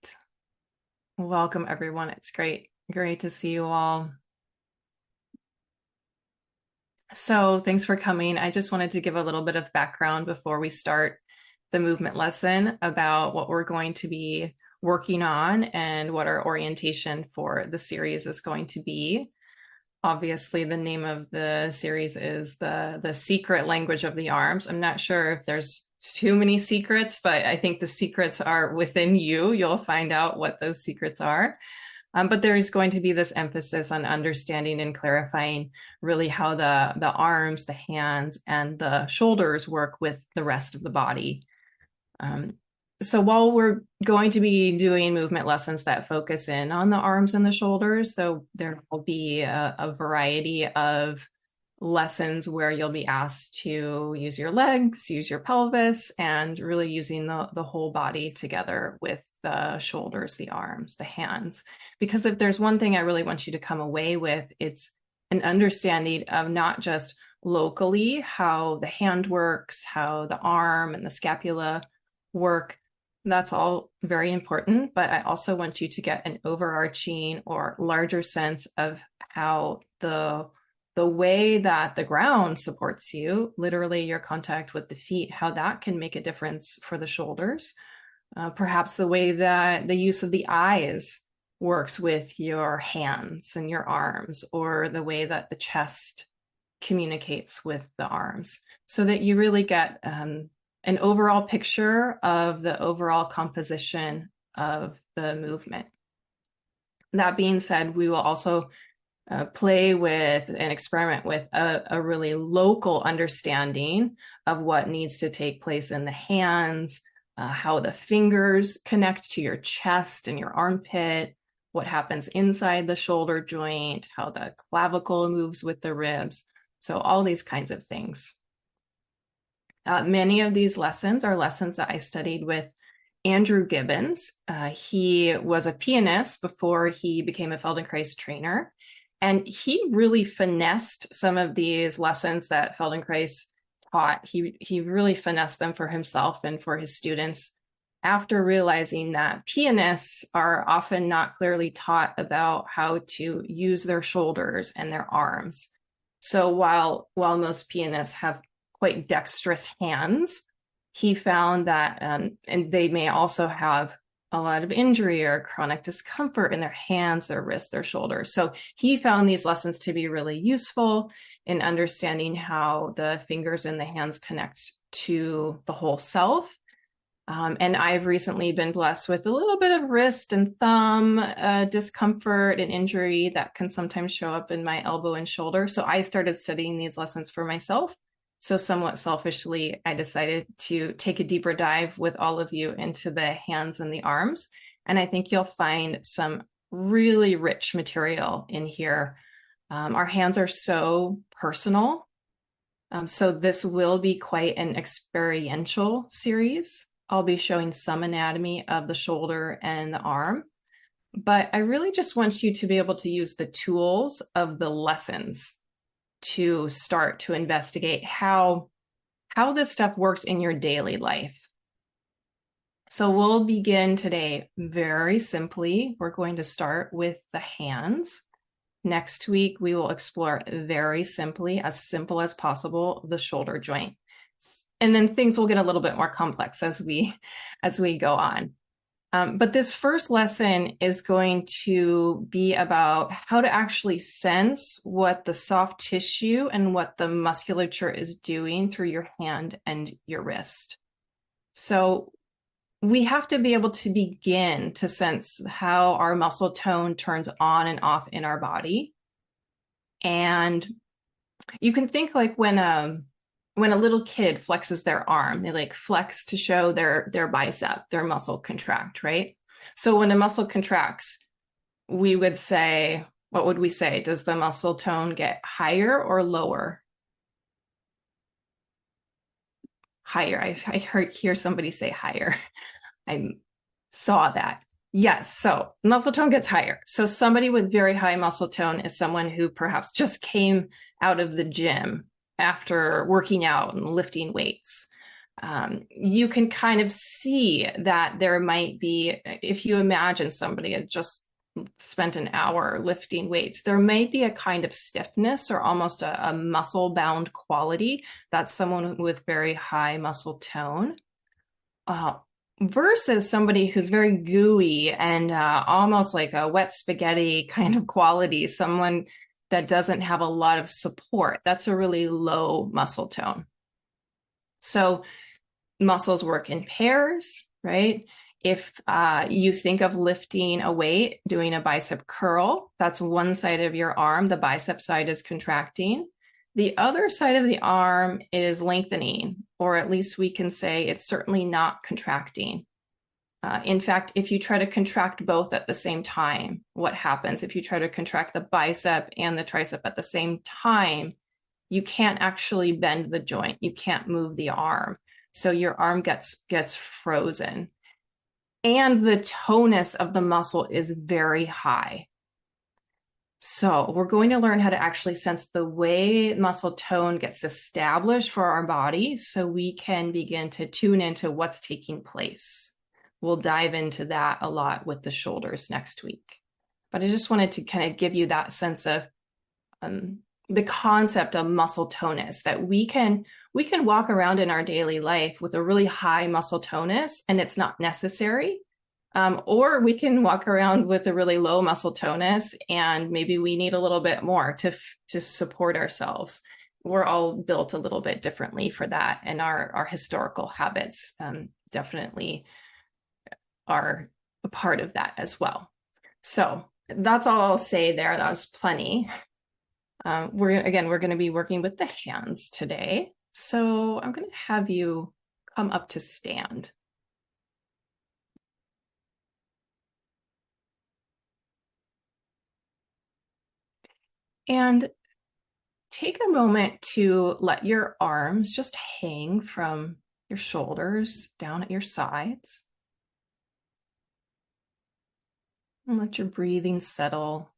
right. Welcome, everyone. It's great to see you all. So thanks for coming. I just wanted to give a little bit of background before we start the movement lesson about what we're going to be working on and what our orientation for the series is going to be. Obviously, the name of the series is the secret language of the arms. I'm not sure if there's too many secrets, but I think the secrets are within you. You'll find out what those secrets are. But there is going to be this emphasis on understanding and clarifying really how the arms, the hands, and the shoulders work with the rest of the body. So while we're going to be doing movement lessons that focus in on the arms and the shoulders, so there will be a variety of lessons where you'll be asked to use your legs, use your pelvis, and really using the whole body together with the shoulders, the arms, the hands. Because if there's one thing I really want you to come away with, it's an understanding of not just locally how the hand works, how the arm and the scapula work. That's all very important, but I also want you to get an overarching or larger sense of how the way that the ground supports you, literally your contact with the feet, how that can make a difference for the shoulders. Perhaps the way that the use of the eyes works with your hands and your arms, or the way that the chest communicates with the arms, so that you really get an overall picture of the overall composition of the movement. That being said, we will also play with and experiment with a really local understanding of what needs to take place in the hands, how the fingers connect to your chest and your armpit, what happens inside the shoulder joint, how the clavicle moves with the ribs. So all these kinds of things. Many of these lessons are lessons that I studied with Andrew Gibbons. He was a pianist before he became a Feldenkrais trainer. And he really finessed some of these lessons that Feldenkrais taught. He really finessed them for himself and for his students after realizing that pianists are often not clearly taught about how to use their shoulders and their arms. So while most pianists have quite dexterous hands, he found that, and they may also have a lot of injury or chronic discomfort in their hands, their wrists, their shoulders. So he found these lessons to be really useful in understanding how the fingers and the hands connect to the whole self. And I've recently been blessed with a little bit of wrist and thumb discomfort and injury that can sometimes show up in my elbow and shoulder. So I started studying these lessons for myself. So somewhat selfishly, I decided to take a deeper dive with all of you into the hands and the arms. And I think you'll find some really rich material in here. Our hands are so personal. So this will be quite an experiential series. I'll be showing some anatomy of the shoulder and the arm. But I really just want you to be able to use the tools of the lessons to start to investigate how this stuff works in your daily life. So we'll begin today very simply. We're going to start with the hands. Next week, we will explore very simply, as simple as possible, the shoulder joint. And then things will get a little bit more complex as we go on. But this first lesson is going to be about how to actually sense what the soft tissue and what the musculature is doing through your hand and your wrist. So we have to be able to begin to sense how our muscle tone turns on and off in our body. And you can think like when a little kid flexes their arm, they like flex to show their bicep, their muscle contract, right? So when a muscle contracts, we would say, what would we say? Does the muscle tone get higher or lower? Higher. I hear somebody say higher. I saw that. Yes, so muscle tone gets higher. So somebody with very high muscle tone is someone who perhaps just came out of the gym after working out and lifting weights. You can kind of see that there might be, if you imagine somebody had just spent an hour lifting weights, there might be a kind of stiffness or almost a muscle bound quality. That's someone with very high muscle tone. Versus somebody who's very gooey and almost like a wet spaghetti kind of quality, someone that doesn't have a lot of support. That's a really low muscle tone. So muscles work in pairs, right? If you think of lifting a weight, doing a bicep curl, that's one side of your arm. The bicep side is contracting. The other side of the arm is lengthening, or at least we can say it's certainly not contracting. In fact, if you try to contract both at the same time, what happens? If you try to contract the bicep and the tricep at the same time, you can't actually bend the joint. You can't move the arm. So your arm gets frozen. And the tonus of the muscle is very high. So we're going to learn how to actually sense the way muscle tone gets established for our body so we can begin to tune into what's taking place. We'll dive into that a lot with the shoulders next week. But I just wanted to kind of give you that sense of the concept of muscle tonus, that we can walk around in our daily life with a really high muscle tonus and it's not necessary. Or we can walk around with a really low muscle tonus and maybe we need a little bit more to support ourselves. We're all built a little bit differently for that, and our historical habits definitely are a part of that as well. So that's all I'll say there. That was plenty. We're going to be working with the hands today. So I'm going to have you come up to stand. And take a moment to let your arms just hang from your shoulders down at your sides. And let your breathing settle.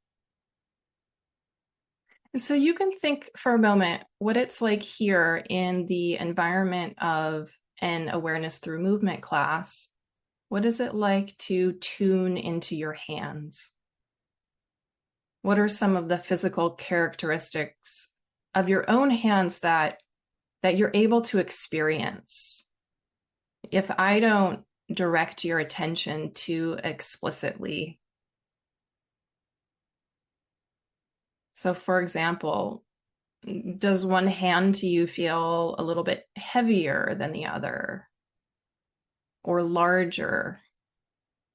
And so you can think for a moment what it's like here in the environment of an awareness through movement class. What is it like to tune into your hands? What are some of the physical characteristics of your own hands that you're able to experience? If I don't direct your attention too explicitly. So for example, does one hand to you feel a little bit heavier than the other? Or larger,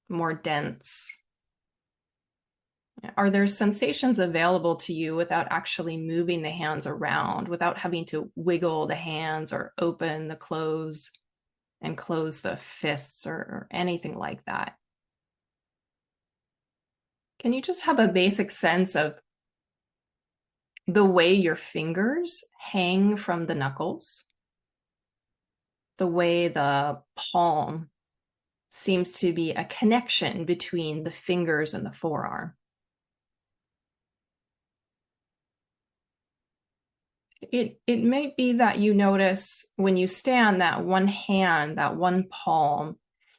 more dense? Are there sensations available to you without actually moving the hands around, without having to wiggle the hands or open the close and close the fists or anything like that? Can you just have a basic sense of the way your fingers hang from the knuckles? The way the palm seems to be a connection between the fingers and the forearm. It might be that you notice when you stand that one hand, that one palm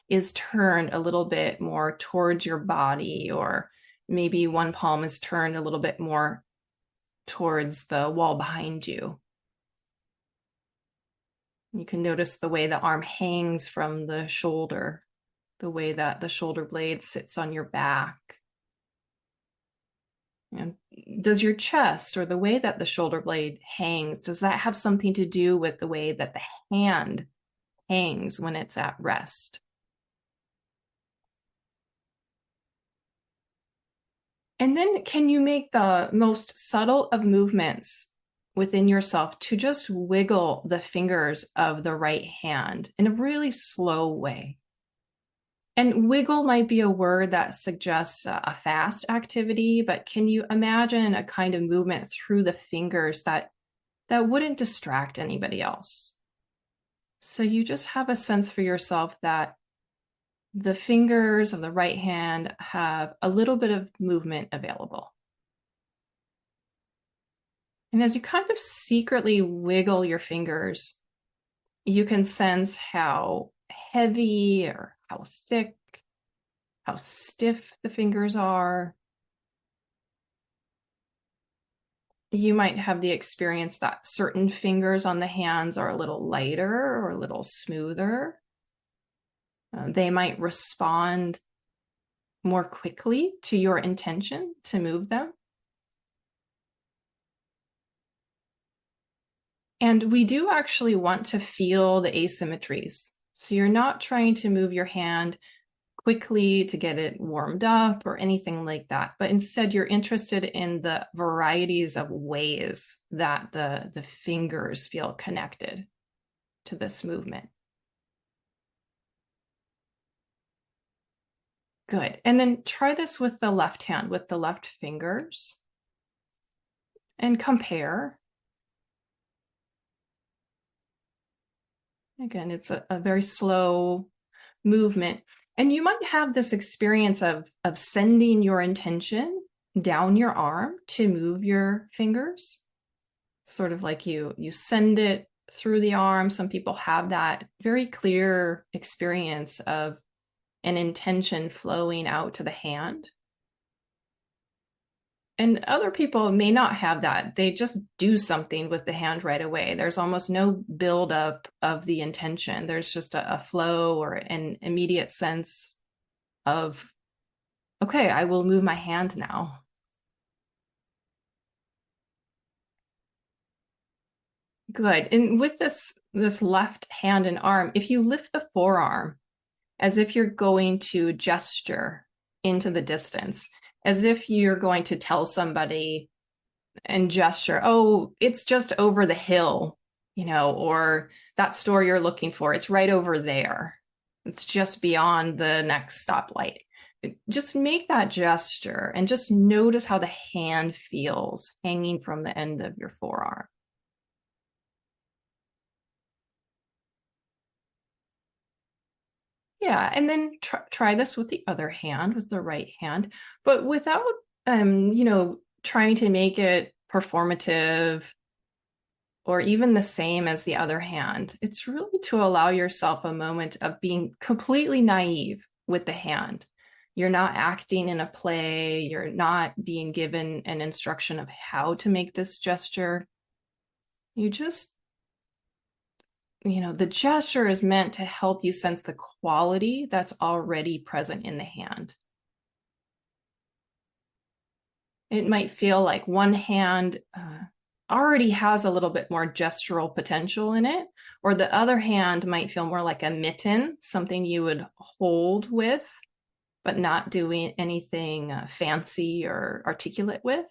is turned a little bit more towards your body, or maybe one palm is turned a little bit more towards the wall behind you. You can notice the way the arm hangs from the shoulder, the way that the shoulder blade sits on your back. And does your chest, or the way that the shoulder blade hangs, does that have something to do with the way that the hand hangs when it's at rest? And then can you make the most subtle of movements within yourself to just wiggle the fingers of the right hand in a really slow way? And wiggle might be a word that suggests a fast activity, but can you imagine a kind of movement through the fingers that wouldn't distract anybody else? So you just have a sense for yourself that the fingers of the right hand have a little bit of movement available. And as you kind of secretly wiggle your fingers, you can sense how heavy or how thick, how stiff the fingers are. You might have the experience that certain fingers on the hands are a little lighter or a little smoother. They might respond more quickly to your intention to move them. And we do actually want to feel the asymmetries. So you're not trying to move your hand quickly to get it warmed up or anything like that, but instead you're interested in the varieties of ways that the fingers feel connected to this movement. Good. And then try this with the left hand, with the left fingers, and compare. Again, it's a very slow movement. And you might have this experience of sending your intention down your arm to move your fingers. Sort of like you send it through the arm. Some people have that very clear experience of an intention flowing out to the hand. And other people may not have that. They just do something with the hand right away. There's almost no buildup of the intention. There's just a flow or an immediate sense of, okay, I will move my hand now. Good. And with this left hand and arm, if you lift the forearm as if you're going to gesture into the distance, as if you're going to tell somebody and gesture, oh, it's just over the hill, or that store you're looking for, it's right over there. It's just beyond the next stoplight. Just make that gesture and just notice how the hand feels hanging from the end of your forearm. Yeah, and then try this with the other hand, with the right hand, but without, trying to make it performative or even the same as the other hand. It's really to allow yourself a moment of being completely naive with the hand. You're not acting in a play. You're not being given an instruction of how to make this gesture. You just the gesture is meant to help you sense the quality that's already present in the hand. It might feel like one hand already has a little bit more gestural potential in it, or the other hand might feel more like a mitten, something you would hold with, but not doing anything fancy or articulate with.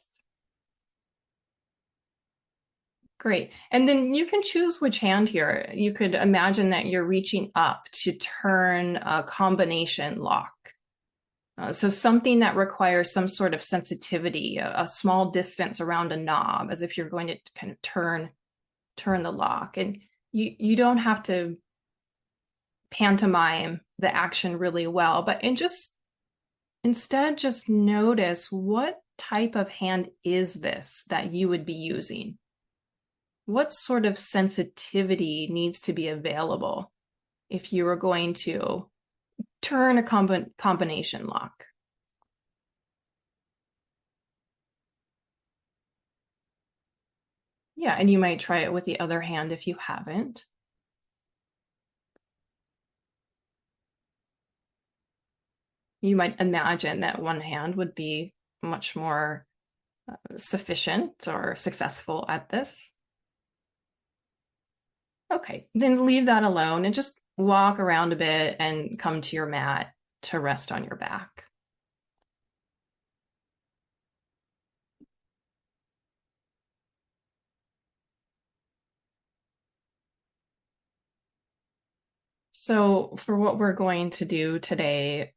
Great. And then you can choose which hand here. You could imagine that you're reaching up to turn a combination lock. So something that requires some sort of sensitivity, a small distance around a knob, as if you're going to kind of turn the lock. And you don't have to pantomime the action really well, but instead just notice, what type of hand is this that you would be using? What sort of sensitivity needs to be available if you were going to turn a combination lock? Yeah, and you might try it with the other hand if you haven't. You might imagine that one hand would be much more sufficient or successful at this. Okay, then leave that alone and just walk around a bit and come to your mat to rest on your back. So for what we're going to do today,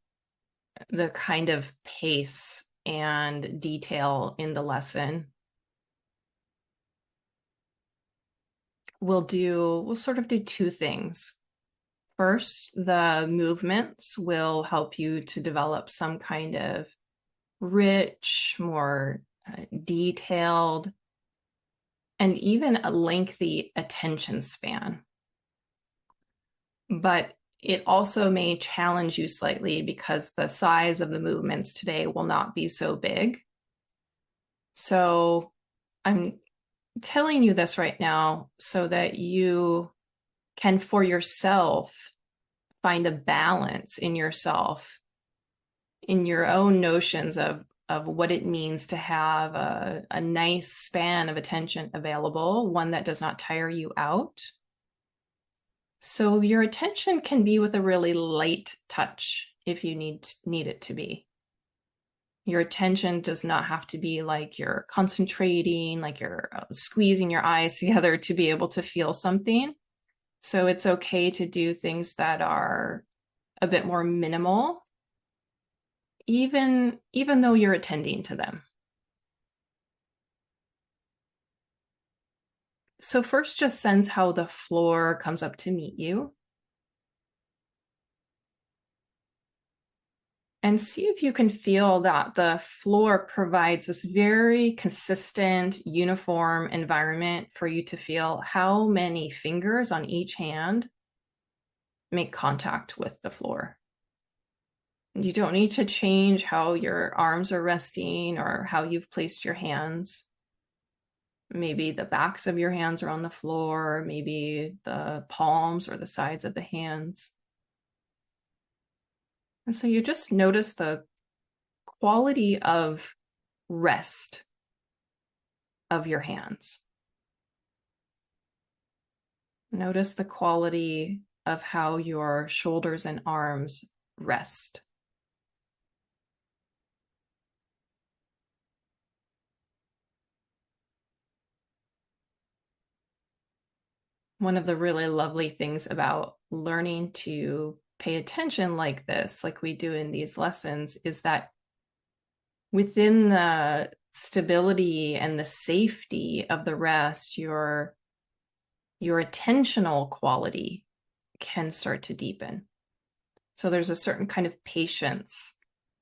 the kind of pace and detail in the lesson, we'll sort of do two things. First, the movements will help you to develop some kind of rich, more detailed, and even a lengthy attention span. but it also may challenge you slightly because the size of the movements today will not be so big. So I'm telling you this right now so that you can, for yourself, find a balance in yourself, in your own notions of what it means to have a nice span of attention available, one that does not tire you out. So your attention can be with a really light touch if you need it to be. Your attention does not have to be like you're concentrating, like you're squeezing your eyes together to be able to feel something. So it's okay to do things that are a bit more minimal, even though you're attending to them. So first, just sense how the floor comes up to meet you. And see if you can feel that the floor provides this very consistent, uniform environment for you to feel how many fingers on each hand make contact with the floor. You don't need to change how your arms are resting or how you've placed your hands. Maybe the backs of your hands are on the floor, maybe the palms or the sides of the hands. And so you just notice the quality of rest of your hands. Notice the quality of how your shoulders and arms rest. One of the really lovely things about learning to pay attention like this, like we do in these lessons, is that within the stability and the safety of the rest, your attentional quality can start to deepen. So there's a certain kind of patience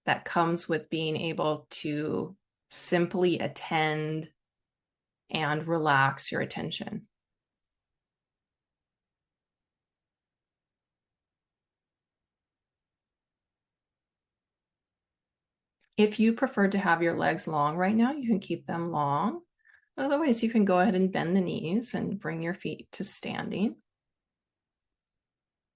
that comes with being able to simply attend and relax your attention. If you prefer to have your legs long right now, you can keep them long. Otherwise, you can go ahead and bend the knees and bring your feet to standing.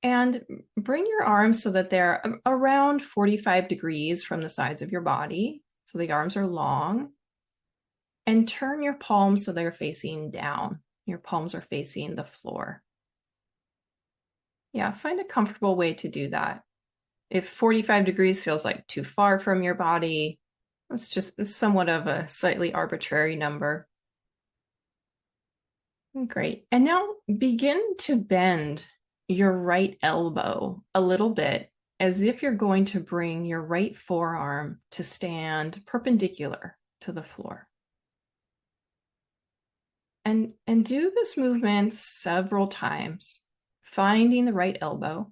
And bring your arms so that they're around 45 degrees from the sides of your body. So the arms are long. And turn your palms so they're facing down. Your palms are facing the floor. Yeah, find a comfortable way to do that. If 45 degrees feels like too far from your body, it's just somewhat of a slightly arbitrary number. Great. And now begin to bend your right elbow a little bit as if you're going to bring your right forearm to stand perpendicular to the floor. And do this movement several times, finding the right elbow,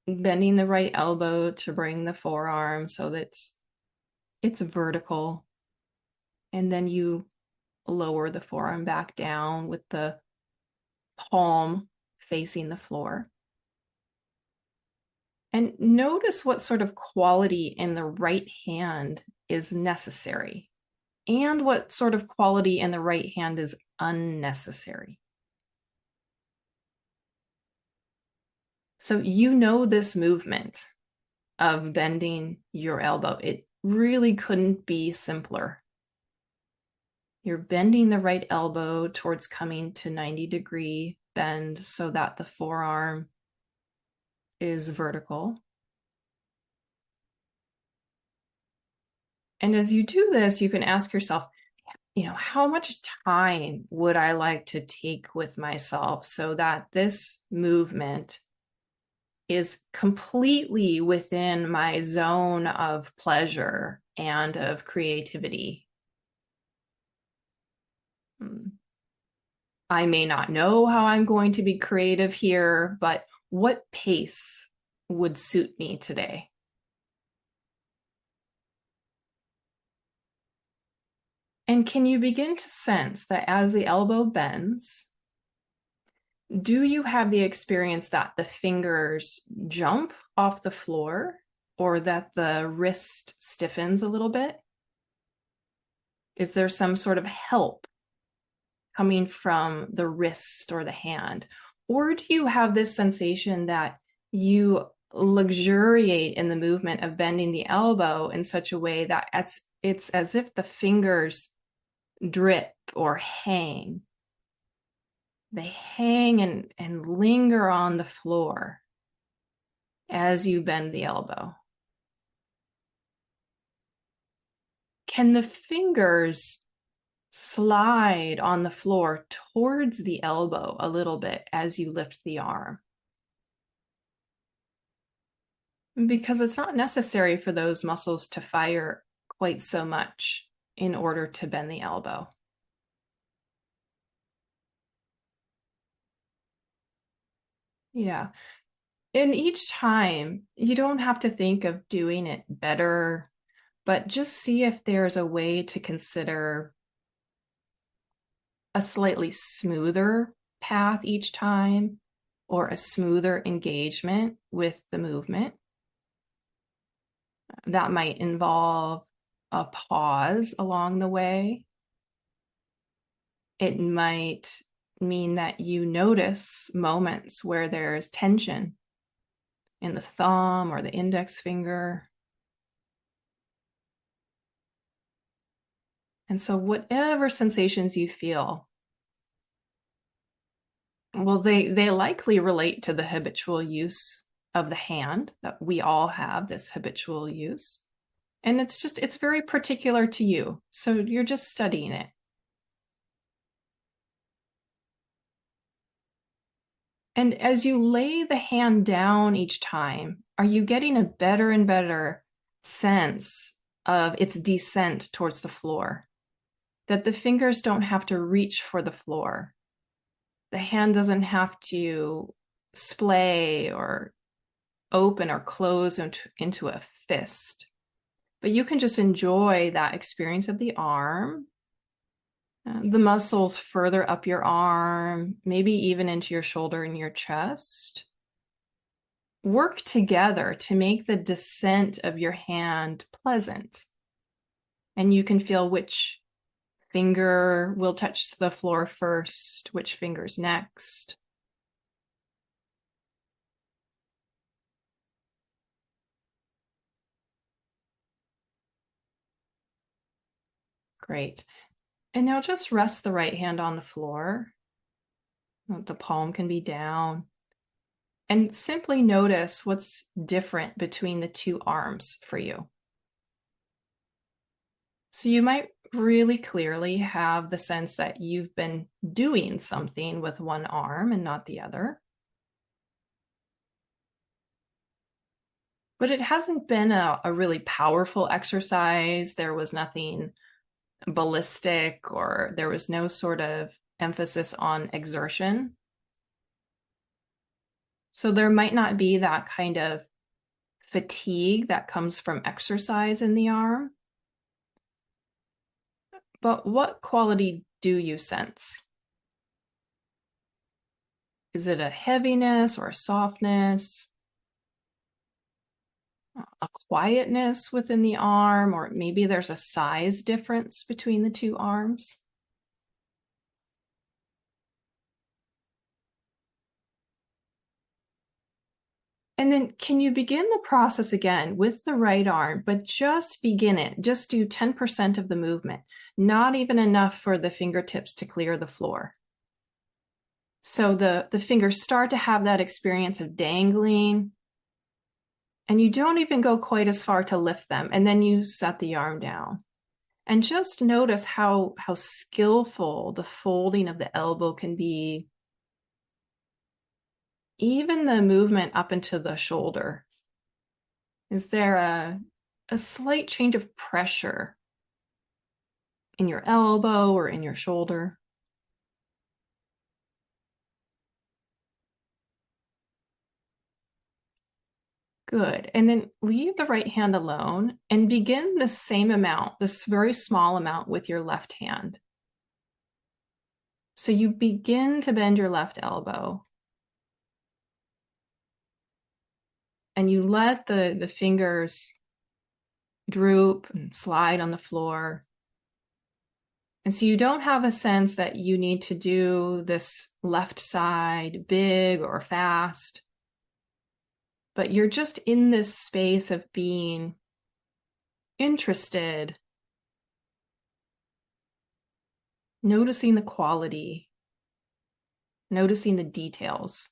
bending the right elbow to bring the forearm so that it's vertical. And then you lower the forearm back down with the palm facing the floor. And notice what sort of quality in the right hand is necessary and what sort of quality in the right hand is unnecessary. So you know this movement of bending your elbow. It really couldn't be simpler. You're bending the right elbow towards coming to 90-degree bend so that the forearm is vertical. And as you do this, you can ask yourself, how much time would I like to take with myself so that this movement is completely within my zone of pleasure and of creativity? I may not know how I'm going to be creative here, but what pace would suit me today? And can you begin to sense that as the elbow bends, Do you have the experience that the fingers jump off the floor or that the wrist stiffens a little bit? Is there some sort of help coming from the wrist or the hand? Or do you have this sensation that you luxuriate in the movement of bending the elbow in such a way that it's as if the fingers drip or hang? They hang and linger on the floor as you bend the elbow. Can the fingers slide on the floor towards the elbow a little bit as you lift the arm? Because it's not necessary for those muscles to fire quite so much in order to bend the elbow. Yeah. And each time, you don't have to think of doing it better, but just see if there's a way to consider a slightly smoother path each time or a smoother engagement with the movement. That might involve a pause along the way. It might mean that you notice moments where there's tension in the thumb or the index finger. And so whatever sensations you feel, well, they likely relate to the habitual use of the hand, that we all have this habitual use. And it's very particular to you. So you're just studying it. And as you lay the hand down each time, are you getting a better and better sense of its descent towards the floor? That the fingers don't have to reach for the floor. The hand doesn't have to splay or open or close into a fist. But you can just enjoy that experience of the arm, the muscles further up your arm, maybe even into your shoulder and your chest. Work together to make the descent of your hand pleasant. And you can feel which finger will touch the floor first, which fingers next. Great. And now just rest the right hand on the floor. The palm can be down. And simply notice what's different between the two arms for you. So you might really clearly have the sense that you've been doing something with one arm and not the other. But it hasn't been a really powerful exercise. There was nothing ballistic, or there was no sort of emphasis on exertion. So there might not be that kind of fatigue that comes from exercise in the arm. But what quality do you sense? Is it a heaviness or a softness? A quietness within the arm, or maybe there's a size difference between the two arms? And then can you begin the process again with the right arm, but just begin it. Just do 10% of the movement, not even enough for the fingertips to clear the floor. So the fingers start to have that experience of dangling, and you don't even go quite as far to lift them, and then you set the arm down. And just notice how skillful the folding of the elbow can be. Even the movement up into the shoulder. Is there a slight change of pressure in your elbow or in your shoulder? Good. And then leave the right hand alone and begin the same amount, this very small amount, with your left hand. So you begin to bend your left elbow and you let the fingers droop and slide on the floor. And so you don't have a sense that you need to do this left side big or fast, but you're just in this space of being interested, noticing the quality, noticing the details.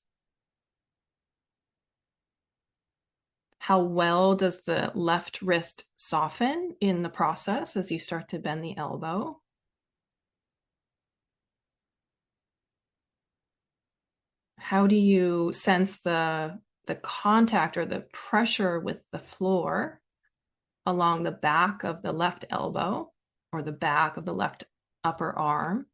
How well does the left wrist soften in the process as you start to bend the elbow? How do you sense the contact or the pressure with the floor along the back of the left elbow or the back of the left upper arm?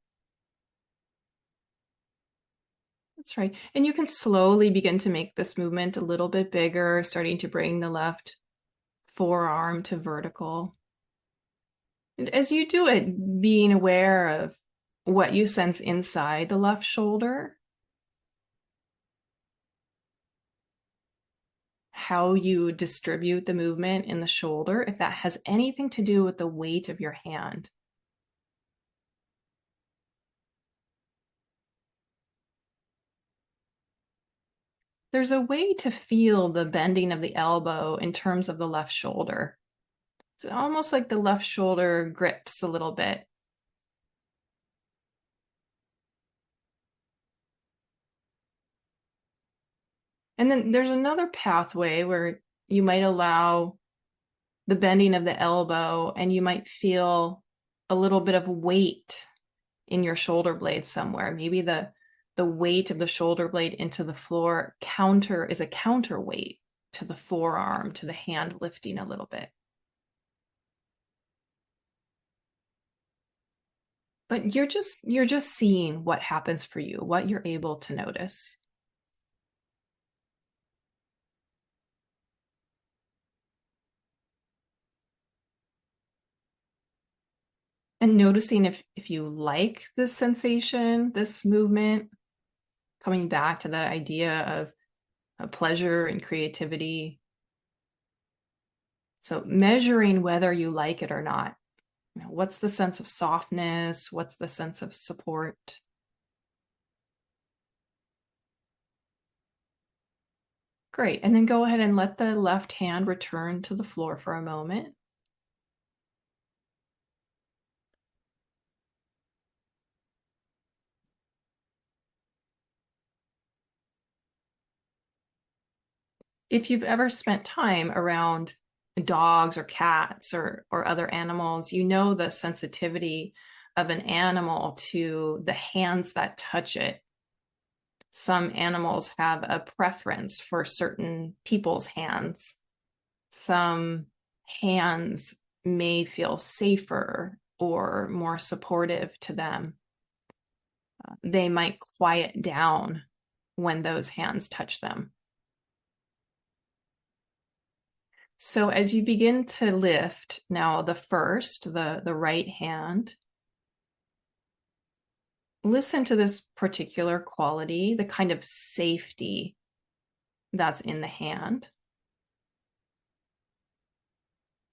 That's right. And you can slowly begin to make this movement a little bit bigger, starting to bring the left forearm to vertical. And as you do it, being aware of what you sense inside the left shoulder, how you distribute the movement in the shoulder, if that has anything to do with the weight of your hand. There's a way to feel the bending of the elbow in terms of the left shoulder. It's almost like the left shoulder grips a little bit. And then there's another pathway where you might allow the bending of the elbow and you might feel a little bit of weight in your shoulder blade somewhere. Maybe the weight of the shoulder blade into the floor is a counterweight to the forearm, to the hand lifting a little bit. But you're just seeing what happens for you, what you're able to notice. And noticing if you like this sensation, this movement, coming back to the idea of pleasure and creativity. So measuring whether you like it or not. What's the sense of softness? What's the sense of support? Great. And then go ahead and let the left hand return to the floor for a moment. If you've ever spent time around dogs or cats or other animals, you know the sensitivity of an animal to the hands that touch it. Some animals have a preference for certain people's hands. Some hands may feel safer or more supportive to them. They might quiet down when those hands touch them. So as you begin to lift now the right hand, listen to this particular quality, the kind of safety that's in the hand.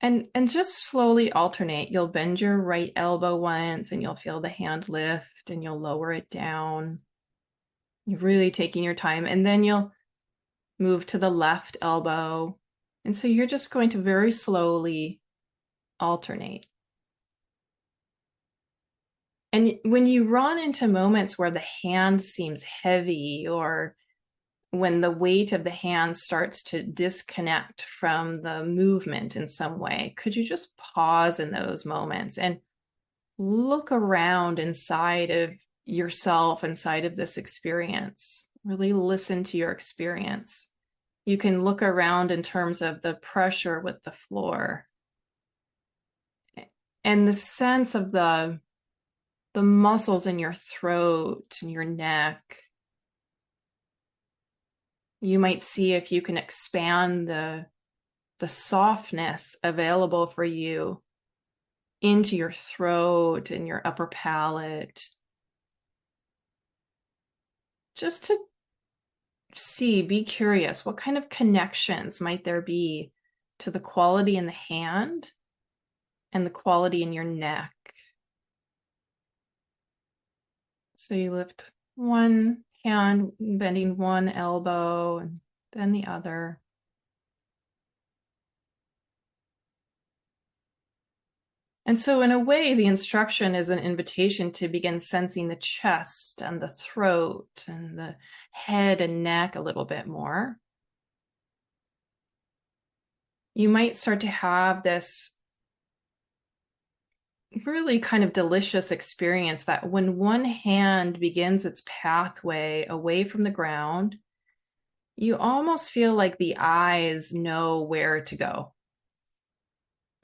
And just slowly alternate. You'll bend your right elbow once and you'll feel the hand lift and you'll lower it down. You're really taking your time. And then you'll move to the left elbow. And so you're just going to very slowly alternate. And when you run into moments where the hand seems heavy or when the weight of the hand starts to disconnect from the movement in some way, could you just pause in those moments and look around inside of yourself, inside of this experience? Really listen to your experience. You can look around in terms of the pressure with the floor and the sense of the muscles in your throat and your neck. You might see if you can expand the softness available for you into your throat and your upper palate. just to be curious, what kind of connections might there be to the quality in the hand and the quality in your neck? So you lift one hand, bending one elbow, and then the other. And so in a way, the instruction is an invitation to begin sensing the chest and the throat and the head and neck a little bit more. You might start to have this really kind of delicious experience that when one hand begins its pathway away from the ground, you almost feel like the eyes know where to go.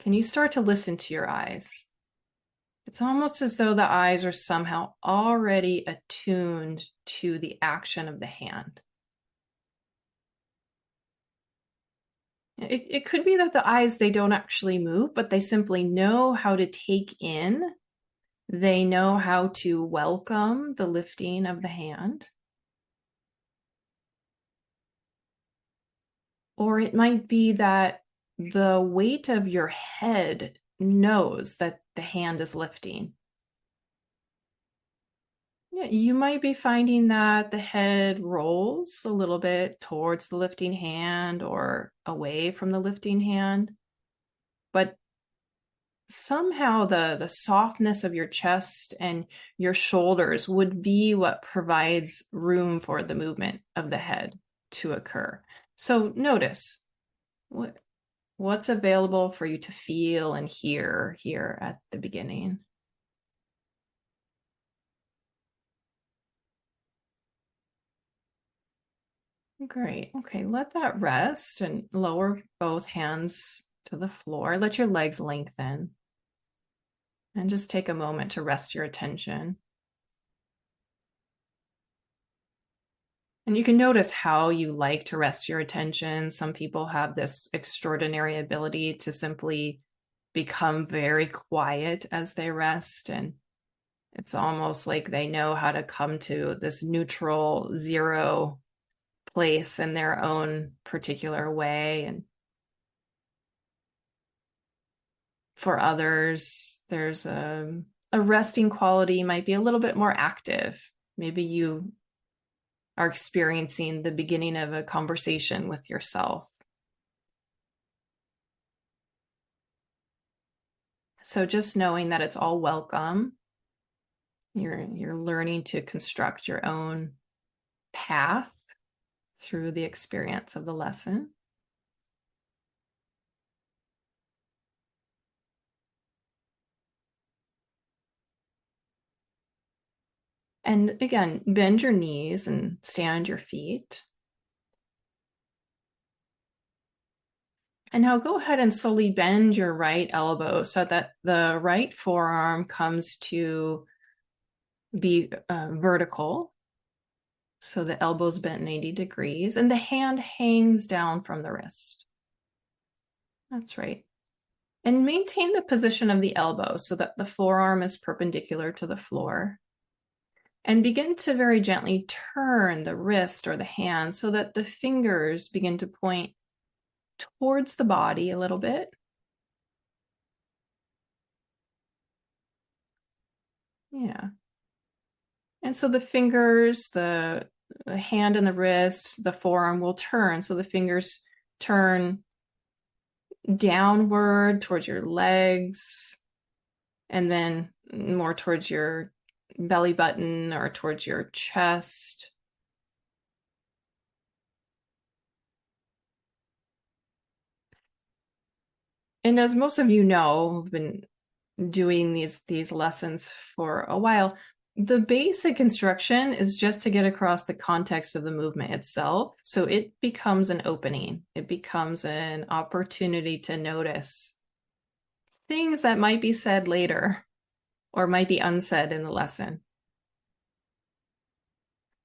Can you start to listen to your eyes? It's almost as though the eyes are somehow already attuned to the action of the hand. It could be that the eyes, they don't actually move, but they simply know how to take in. They know how to welcome the lifting of the hand. Or it might be that the weight of your head knows that the hand is lifting. Yeah, you might be finding that the head rolls a little bit towards the lifting hand or away from the lifting hand. But somehow the softness of your chest and your shoulders would be what provides room for the movement of the head to occur. So notice what's available for you to feel and hear here at the beginning. Great. Okay, let that rest and lower both hands to the floor. Let your legs lengthen. And just take a moment to rest your attention. And you can notice how you like to rest your attention. Some people have this extraordinary ability to simply become very quiet as they rest. And it's almost like they know how to come to this neutral zero place in their own particular way. And for others, there's a resting quality might be a little bit more active. Maybe you are experiencing the beginning of a conversation with yourself. So just knowing that it's all welcome, you're learning to construct your own path through the experience of the lesson. And again, bend your knees and stand your feet. And now go ahead and slowly bend your right elbow so that the right forearm comes to be vertical. So the elbow's bent 90 degrees and the hand hangs down from the wrist. That's right. And maintain the position of the elbow so that the forearm is perpendicular to the floor. And begin to very gently turn the wrist or the hand so that the fingers begin to point towards the body a little bit. Yeah. And so the fingers, the hand and the wrist, the forearm will turn. So the fingers turn downward towards your legs and then more towards your belly button or towards your chest. And as most of you know, I've been doing these lessons for a while. The basic instruction is just to get across the context of the movement itself. So it becomes an opening. It becomes an opportunity to notice things that might be said later or might be unsaid in the lesson.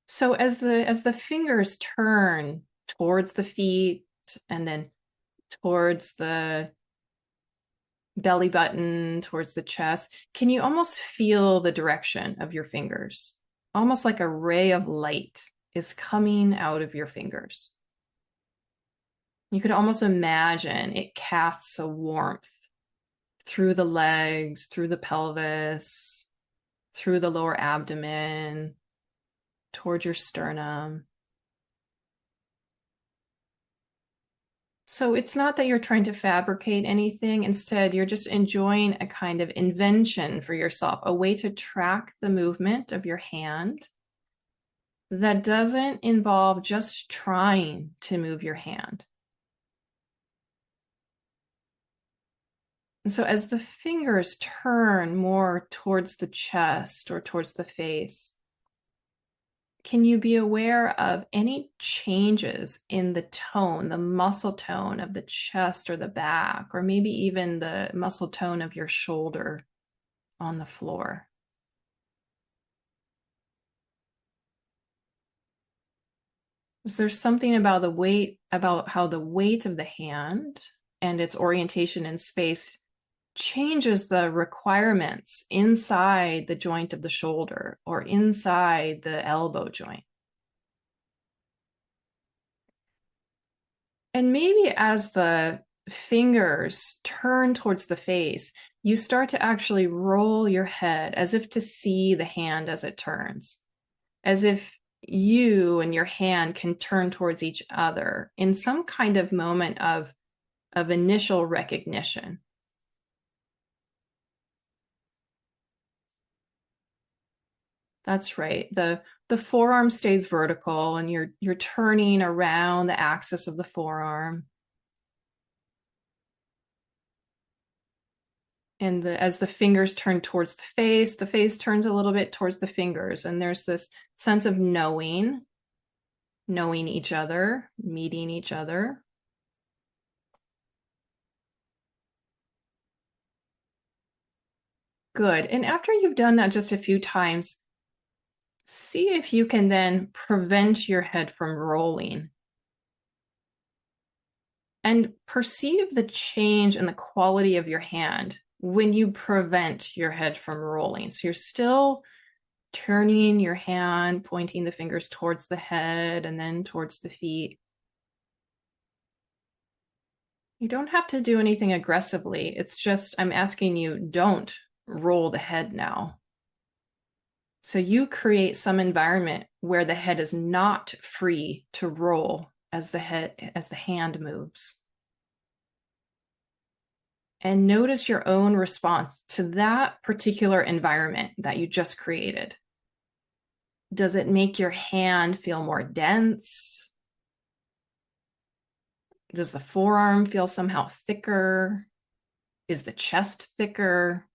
So as the fingers turn towards the feet and then towards the belly button, towards the chest, can you almost feel the direction of your fingers? Almost like a ray of light is coming out of your fingers. You could almost imagine it casts a warmth through the legs, through the pelvis, through the lower abdomen, towards your sternum. So it's not that you're trying to fabricate anything. Instead, you're just enjoying a kind of invention for yourself, a way to track the movement of your hand that doesn't involve just trying to move your hand. And so as the fingers turn more towards the chest or towards the face, can you be aware of any changes in the tone, the muscle tone of the chest or the back, or maybe even the muscle tone of your shoulder on the floor? Is there something about the weight, about how the weight of the hand and its orientation in space changes the requirements inside the joint of the shoulder or inside the elbow joint? And maybe as the fingers turn towards the face, you start to actually roll your head as if to see the hand as it turns, as if you and your hand can turn towards each other in some kind of moment of initial recognition. That's right. The forearm stays vertical and you're turning around the axis of the forearm. And as the fingers turn towards the face turns a little bit towards the fingers. And there's this sense of knowing each other, meeting each other. Good. And after you've done that just a few times, see if you can then prevent your head from rolling. And perceive the change in the quality of your hand when you prevent your head from rolling. So you're still turning your hand, pointing the fingers towards the head and then towards the feet. You don't have to do anything aggressively. It's just, I'm asking you, don't roll the head now. So you create some environment where the head is not free to roll as the hand moves. And notice your own response to that particular environment that you just created. Does it make your hand feel more dense? Does the forearm feel somehow thicker? Is the chest thicker?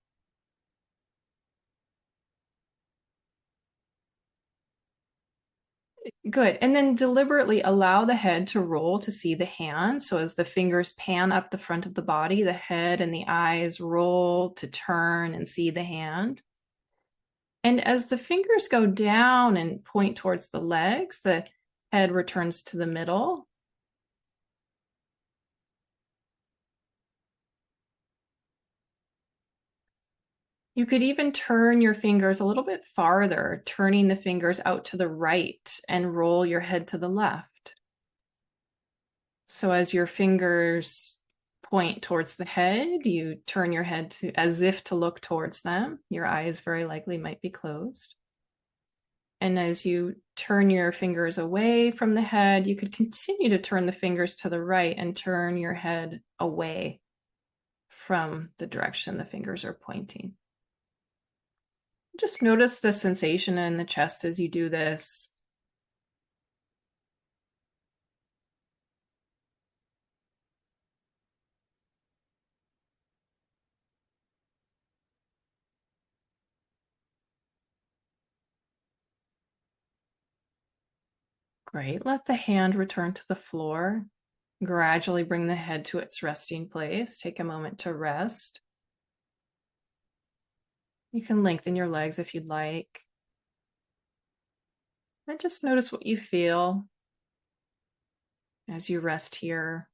Good. And then deliberately allow the head to roll to see the hand. So as the fingers pan up the front of the body, the head and the eyes roll to turn and see the hand. And as the fingers go down and point towards the legs, the head returns to the middle. You could even turn your fingers a little bit farther, turning the fingers out to the right and roll your head to the left. So as your fingers point towards the head, you turn your head to as if to look towards them. Your eyes very likely might be closed. And as you turn your fingers away from the head, you could continue to turn the fingers to the right and turn your head away from the direction the fingers are pointing. Just notice the sensation in the chest as you do this. Great. Let the hand return to the floor. Gradually bring the head to its resting place. Take a moment to rest. You can lengthen your legs if you'd like. And just notice what you feel as you rest here.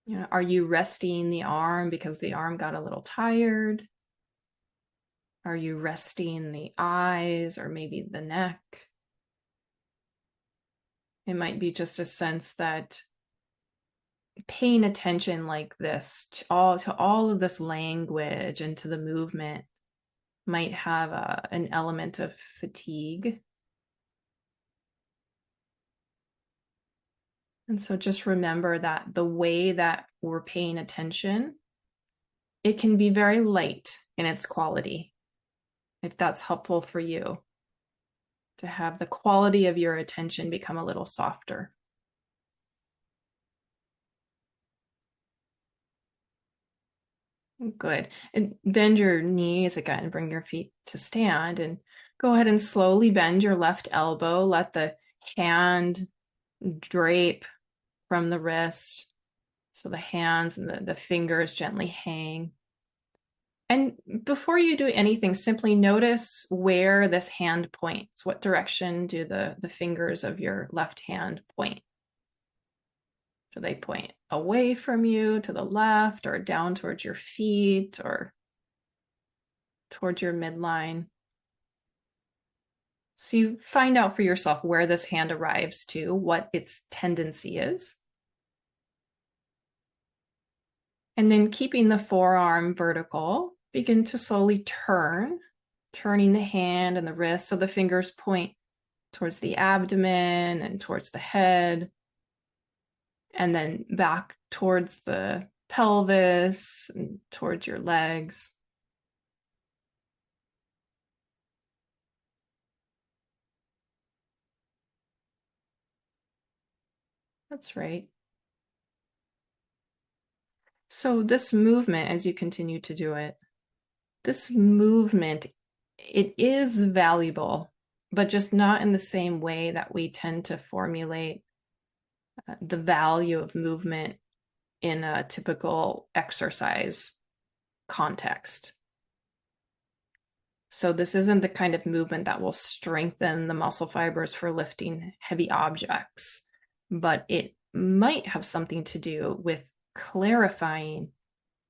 You know, are you resting the arm because the arm got a little tired? Are you resting the eyes or maybe the neck? It might be just a sense that paying attention like this to all of this language and to the movement might have an element of fatigue. And so just remember that the way that we're paying attention, it can be very light in its quality, if that's helpful for you, to have the quality of your attention become a little softer. Good. And bend your knees again, bring your feet to stand, and go ahead and slowly bend your left elbow. Let the hand drape from the wrist. So the hands and the fingers gently hang. And before you do anything, simply notice where this hand points. What direction do the fingers of your left hand point? Do they point away from you to the left or down towards your feet or towards your midline? So you find out for yourself where this hand arrives to, what its tendency is. And then keeping the forearm vertical, begin to slowly turning the hand and the wrist so the fingers point towards the abdomen and towards the head, and then back towards the pelvis and towards your legs. That's right. So this movement, as you continue to do it, this movement, it is valuable, but just not in the same way that we tend to formulate the value of movement in a typical exercise context. So this isn't the kind of movement that will strengthen the muscle fibers for lifting heavy objects, but it might have something to do with clarifying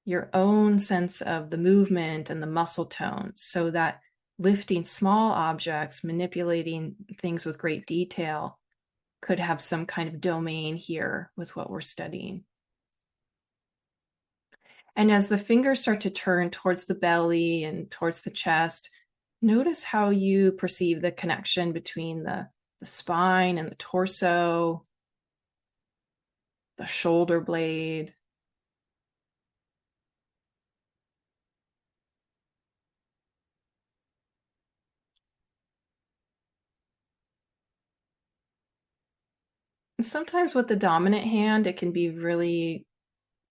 your own sense of the movement and the muscle tone so that lifting small objects, manipulating things with great detail could have some kind of domain here with what we're studying. And as the fingers start to turn towards the belly and towards the chest, notice how you perceive the connection between the spine and the torso, the shoulder blade. And sometimes with the dominant hand, it can be really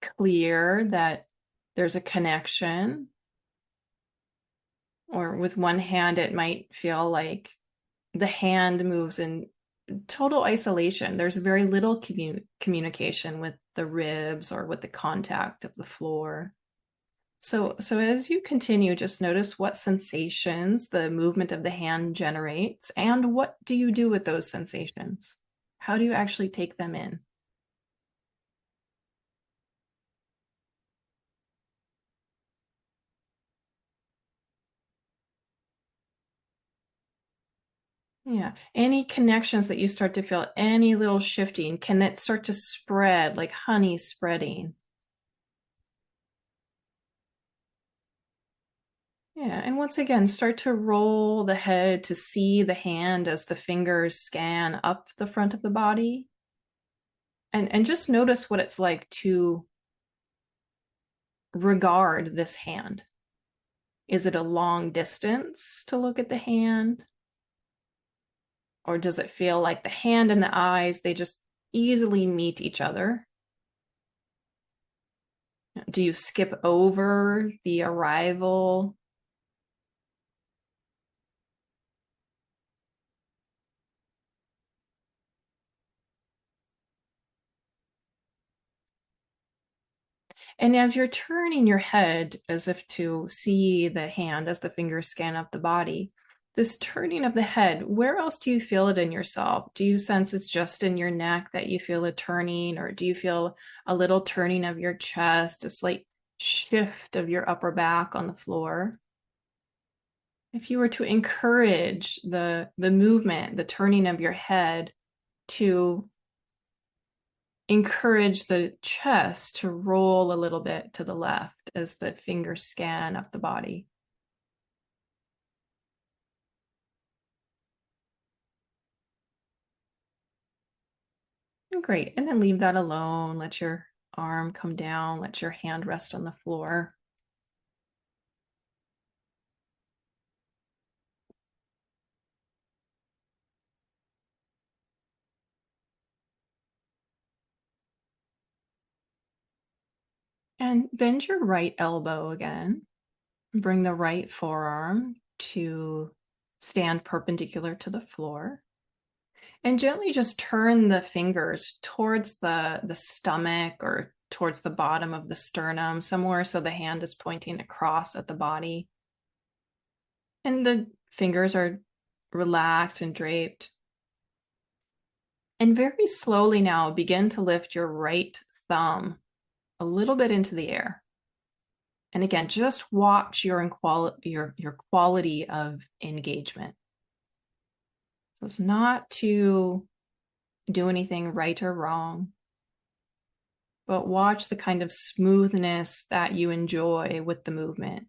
clear that there's a connection. Or with one hand, it might feel like the hand moves in total isolation. There's very little communication with the ribs or with the contact of the floor. So as you continue, just notice what sensations the movement of the hand generates, and what do you do with those sensations? How do you actually take them in? Yeah. Any connections that you start to feel, any little shifting, can it start to spread like honey spreading? Yeah. And once again, start to roll the head to see the hand as the fingers scan up the front of the body. And just notice what it's like to regard this hand. Is it a long distance to look at the hand? Or does it feel like the hand and the eyes, they just easily meet each other? Do you skip over the arrival? And as you're turning your head as if to see the hand as the fingers scan up the body, this turning of the head, where else do you feel it in yourself? Do you sense it's just in your neck that you feel a turning, or do you feel a little turning of your chest, a slight shift of your upper back on the floor? If you were to encourage the movement, the turning of your head, to encourage the chest to roll a little bit to the left as the fingers scan up the body. Great. And then leave that alone. Let your arm come down. Let your hand rest on the floor. And bend your right elbow again. Bring the right forearm to stand perpendicular to the floor. And gently just turn the fingers towards the stomach or towards the bottom of the sternum, somewhere so the hand is pointing across at the body. And the fingers are relaxed and draped. And very slowly now begin to lift your right thumb a little bit into the air. And again, just watch your quality of engagement. So it's not to do anything right or wrong, but watch the kind of smoothness that you enjoy with the movement.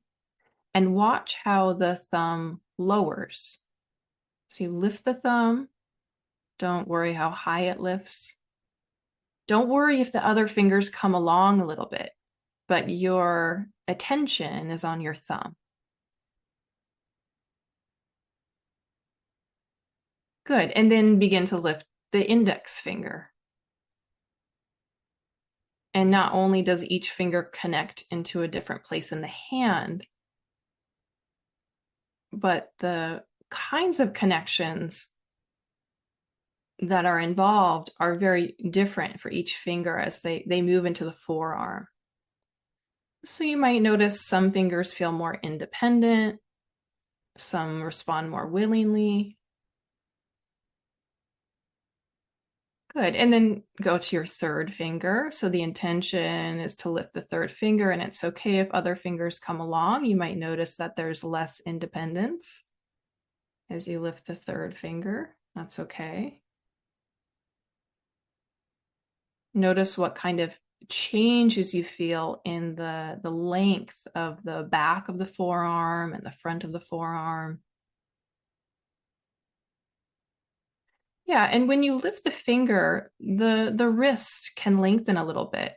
And watch how the thumb lowers. So you lift the thumb. Don't worry how high it lifts. Don't worry if the other fingers come along a little bit, but your attention is on your thumb. Good. And then begin to lift the index finger. And not only does each finger connect into a different place in the hand, but the kinds of connections that are involved are very different for each finger as they move into the forearm. So you might notice some fingers feel more independent, some respond more willingly. Good. And then go to your third finger. So the intention is to lift the third finger, and it's okay if other fingers come along. You might notice that there's less independence as you lift the third finger. That's okay. Notice what kind of changes you feel in the length of the back of the forearm and the front of the forearm. Yeah, and when you lift the finger, the wrist can lengthen a little bit.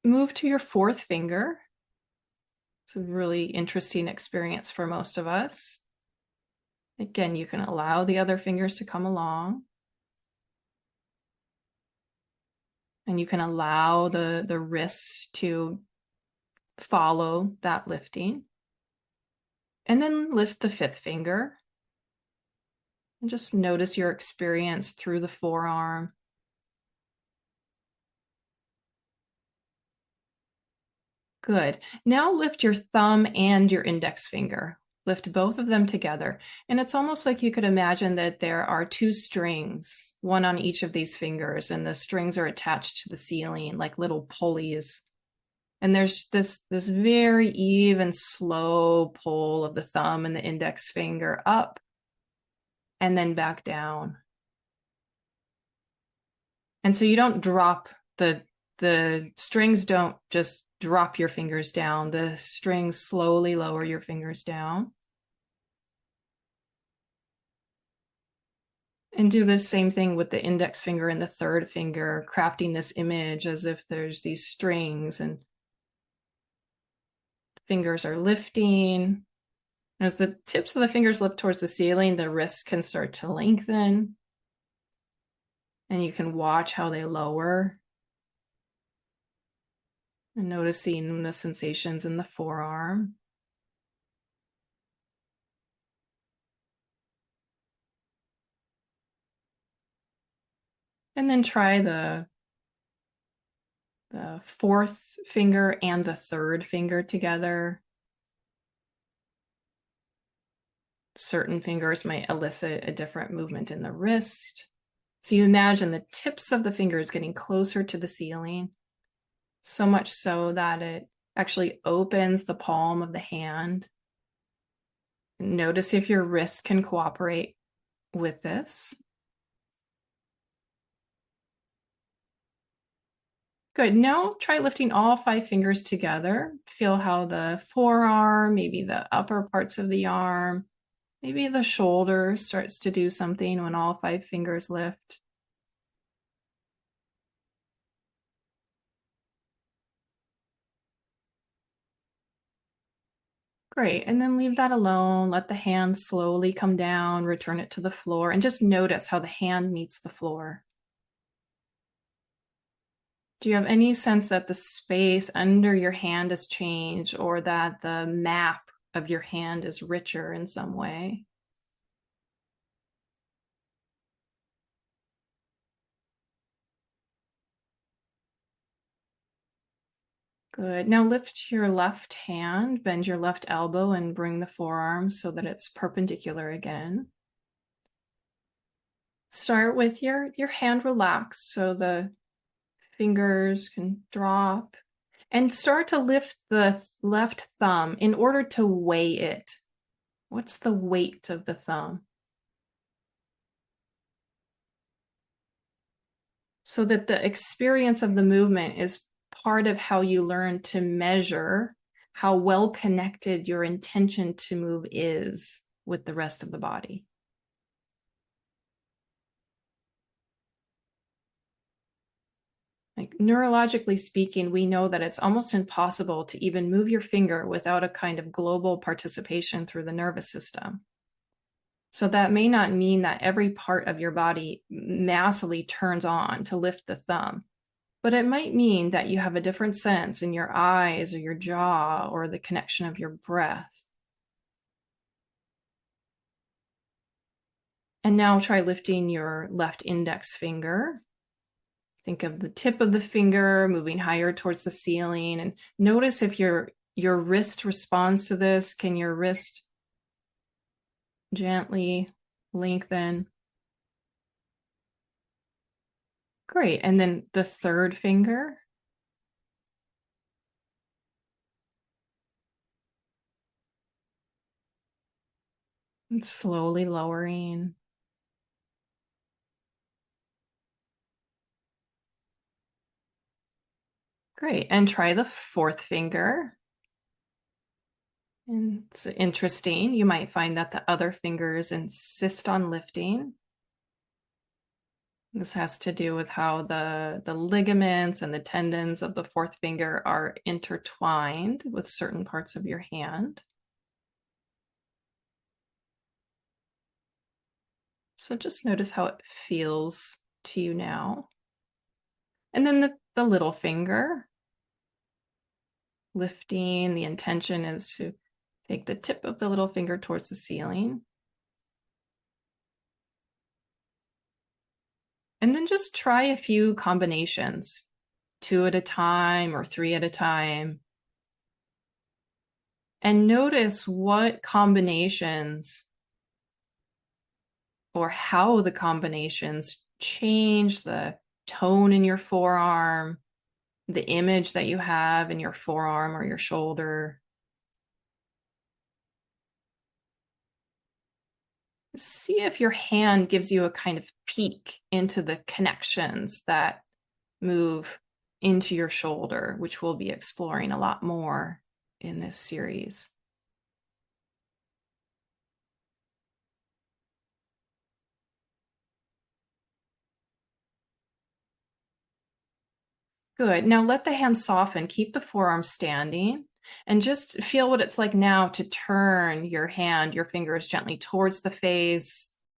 Move to your fourth finger. It's a really interesting experience for most of us. Again, you can allow the other fingers to come along. And you can allow the wrists to follow that lifting. And then lift the fifth finger. And just notice your experience through the forearm. Good. Now lift your thumb and your index finger. Lift both of them together. And it's almost like you could imagine that there are two strings, one on each of these fingers, and the strings are attached to the ceiling like little pulleys. And there's this very even, slow pull of the thumb and the index finger up and then back down. And so you don't drop the strings, don't just drop your fingers down. The strings slowly lower your fingers down. And do the same thing with the index finger and the third finger, crafting this image as if there's these strings and fingers are lifting. As the tips of the fingers lift towards the ceiling, the wrists can start to lengthen. And you can watch how they lower. And noticing the sensations in the forearm. And then try the fourth finger and the third finger together. Certain fingers might elicit a different movement in the wrist. So you imagine the tips of the fingers getting closer to the ceiling, so much so that it actually opens the palm of the hand. Notice if your wrist can cooperate with this. Good. Now try lifting all 5 fingers together. Feel how the forearm, maybe the upper parts of the arm, maybe the shoulder starts to do something when all 5 fingers lift. Great. And then leave that alone. Let the hand slowly come down, return it to the floor, and just notice how the hand meets the floor. Do you have any sense that the space under your hand has changed, or that the map of your hand is richer in some way? Good. Now lift your left hand, bend your left elbow, and bring the forearm so that it's perpendicular again. Start with your hand relaxed so the fingers can drop. And start to lift the left thumb in order to weigh it. What's the weight of the thumb? So that the experience of the movement is part of how you learn to measure how well connected your intention to move is with the rest of the body. Like neurologically speaking, we know that it's almost impossible to even move your finger without a kind of global participation through the nervous system. So that may not mean that every part of your body massively turns on to lift the thumb, but it might mean that you have a different sense in your eyes or your jaw or the connection of your breath. And now try lifting your left index finger. Think of the tip of the finger moving higher towards the ceiling, and notice if your wrist responds to this. Can your wrist gently lengthen? Great. And then the third finger. And slowly lowering. Great. And try the fourth finger. And it's interesting. You might find that the other fingers insist on lifting. This has to do with how the ligaments and the tendons of the fourth finger are intertwined with certain parts of your hand. So just notice how it feels to you now. And then the little finger, lifting. The intention is to take the tip of the little finger towards the ceiling. And then just try a few combinations, 2 at a time or 3 at a time. And notice what combinations or how the combinations change the tone in your forearm, the image that you have in your forearm or your shoulder. See if your hand gives you a kind of peek into the connections that move into your shoulder, which we'll be exploring a lot more in this series. Good. Now let the hand soften. Keep the forearm standing and just feel what it's like now to turn your hand, your fingers gently towards the face